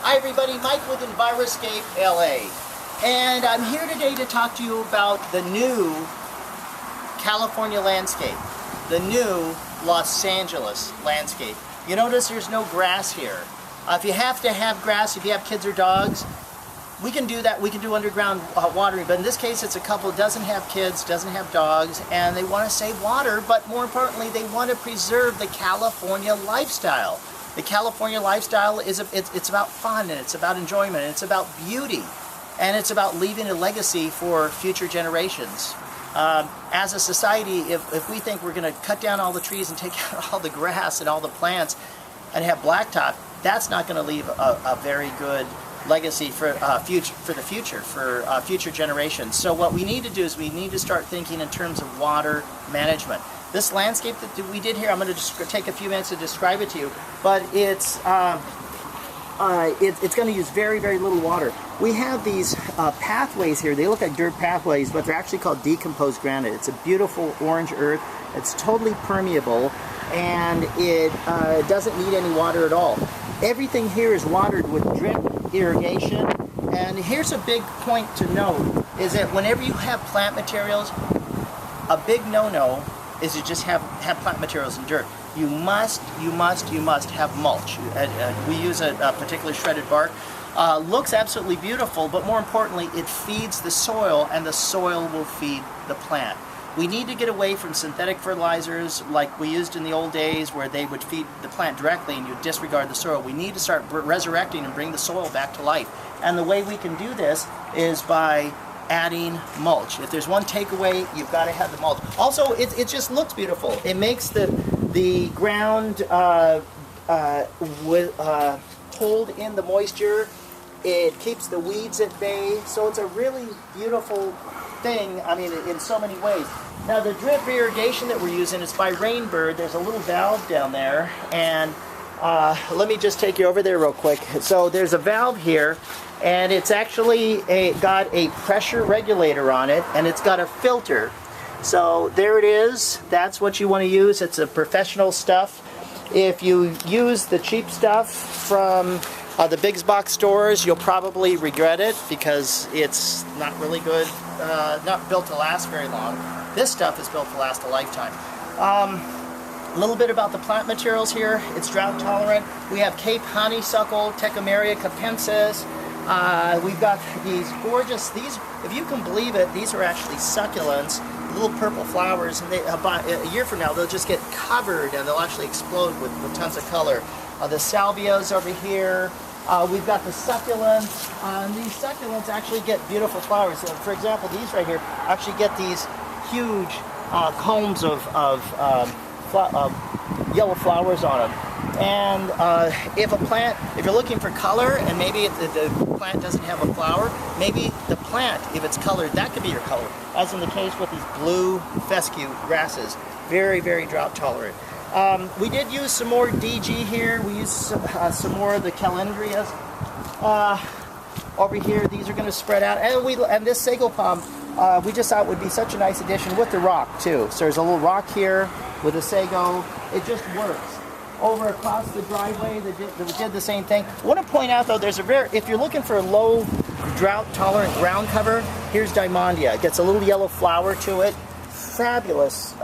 Hi everybody, Mike with Enviroscape LA, and I'm here today to talk to you about the new California landscape, the new Los Angeles landscape. You notice there's no grass here. If you have to have grass, if you have kids or dogs, we can do that. We can do underground watering, but in this case it's a couple who doesn't have kids, doesn't have dogs, and they want to save water, but more importantly they want to preserve the California lifestyle. The California lifestyle is it's about fun, and it's about enjoyment, and it's about beauty, and it's about leaving a legacy for future generations. As a society, if we think we're going to cut down all the trees and take out all the grass and all the plants and have blacktop, that's not going to leave a very good legacy for the future, for future generations. So what we need to do is we need to start thinking in terms of water management. This landscape that we did here, I'm going to just take a few minutes to describe it to you, but it's going to use very, very little water. We have these pathways here. They look like dirt pathways, but they're actually called decomposed granite. It's a beautiful orange earth. It's totally permeable, and it doesn't need any water at all. Everything here is watered with drip irrigation, and here's a big point to note, is that whenever you have plant materials, a big no-no is you just have plant materials in dirt. You must have mulch. We use a particular shredded bark. Looks absolutely beautiful, but more importantly, it feeds the soil, and the soil will feed the plant. We need to get away from synthetic fertilizers like we used in the old days, where they would feed the plant directly and you disregard the soil. We need to start resurrecting and bring the soil back to life. And the way we can do this is by adding mulch. If there's one takeaway, you've got to have the mulch. Also, it just looks beautiful. It makes the ground hold in the moisture. It keeps the weeds at bay. So it's a really beautiful thing, I mean, in so many ways. Now the drip irrigation that we're using is by Rainbird. There's a little valve down there, and let me just take you over there real quick. So there's a valve here, and it's actually got a pressure regulator on it, and it's got a filter. So there it is. That's what you want to use. It's a professional stuff. If you use the cheap stuff from the big box stores, you'll probably regret it because it's not really good, not built to last very long. This stuff is built to last a lifetime. A little bit about the plant materials here. It's drought tolerant. We have Cape honeysuckle, Techumeria capensis. We've got these gorgeous, if you can believe it, these are actually succulents, little purple flowers, and about a year from now they'll just get covered and they'll actually explode with tons of color. The salvias over here. We've got the succulents. These succulents actually get beautiful flowers. So for example, these right here actually get these huge combs of yellow flowers on them. And if you're looking for color, and maybe the plant doesn't have a flower, maybe the plant, if it's colored, that could be your color. As in the case with these blue fescue grasses, very, very drought tolerant. We did use some more DG here. We used some more of the calendrias over here. These are going to spread out, and this sago palm we just thought would be such a nice addition with the rock too. So there's a little rock here with the sago. It just works. Over across the driveway, they did the same thing. I want to point out though, if you're looking for a low drought tolerant ground cover, here's Diamondia. It gets a little yellow flower to it. Fabulous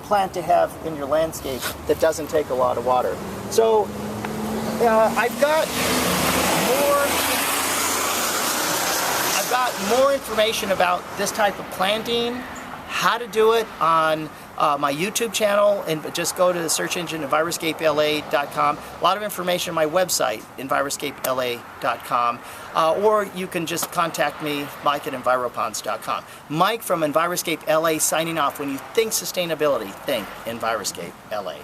plant to have in your landscape that doesn't take a lot of water. So I've got more information about this type of planting, how to do it on my YouTube channel, and just go to the search engine EnviroscapeLA.com. A lot of information on my website, EnviroscapeLA.com, or you can just contact me, Mike at Enviroponds.com. Mike from Enviroscape LA signing off. When you think sustainability, think Enviroscape LA.